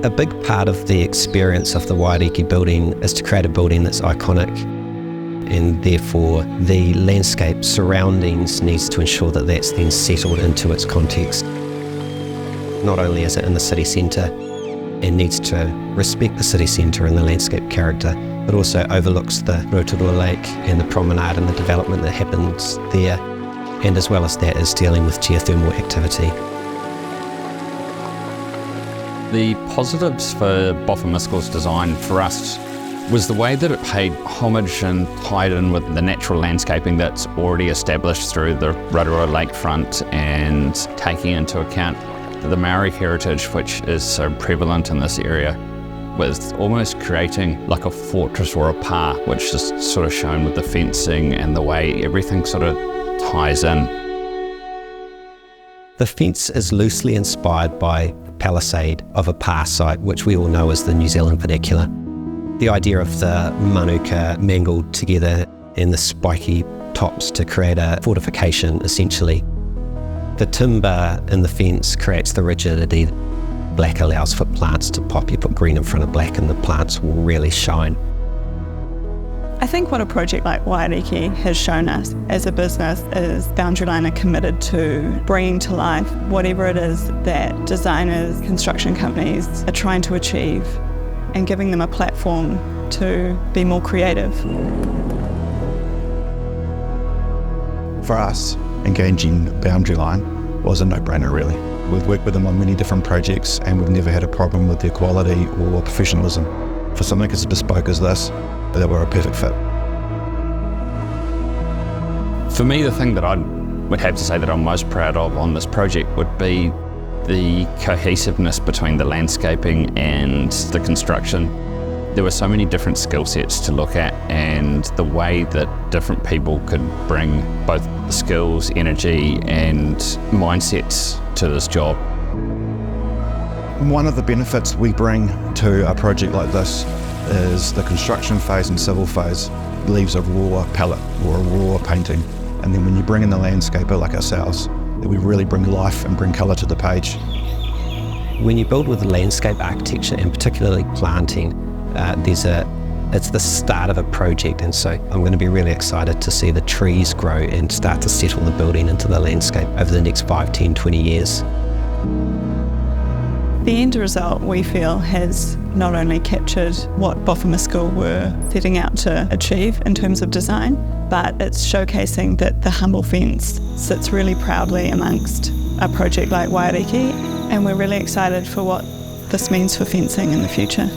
A big part of the experience of the Wai Ariki building is to create a building that's iconic, and therefore the landscape surroundings needs to ensure that that's then settled into its context. Not only is it in the city centre, it needs to respect the city centre and the landscape character, but also overlooks the Rotorua lake and the promenade and the development that happens there, and as well as that is dealing with geothermal activity. The positives for Boffa Miskell's design for us was the way that it paid homage and tied in with the natural landscaping that's already established through the Rotorua lakefront, and taking into account the Māori heritage which is so prevalent in this area, with almost creating like a fortress or a pa, which is sort of shown with the fencing and the way everything sort of ties in. The fence is loosely inspired by the palisade of a pa site, which we all know as the New Zealand vernacular. The idea of the manuka mangled together and the spiky tops to create a fortification, essentially. The timber in the fence creates the rigidity. Black allows for plants to pop. You put green in front of black and the plants will really shine. I think what a project like Wai Ariki has shown us as a business is Boundaryline are committed to bringing to life whatever it is that designers, construction companies are trying to achieve, and giving them a platform to be more creative. For us, engaging Boundaryline was a no-brainer really. We've worked with them on many different projects and we've never had a problem with their quality or professionalism. For something as bespoke as this, they were a perfect fit. For me, the thing that I would have to say that I'm most proud of on this project would be the cohesiveness between the landscaping and the construction. There were so many different skill sets to look at, and the way that different people could bring both skills, energy and mindsets to this job. One of the benefits we bring to a project like this is the construction phase and civil phase leaves a raw palette or a raw painting, and then when you bring in the landscaper like ourselves, we really bring life and bring colour to the page. When you build with landscape architecture and particularly planting, it's the start of a project, and so I'm going to be really excited to see the trees grow and start to settle the building into the landscape over the next 5, 10, 20 years. The end result, we feel, has not only captured what Boffa Miskell were setting out to achieve in terms of design, but it's showcasing that the humble fence sits really proudly amongst a project like Wai Ariki, and we're really excited for what this means for fencing in the future.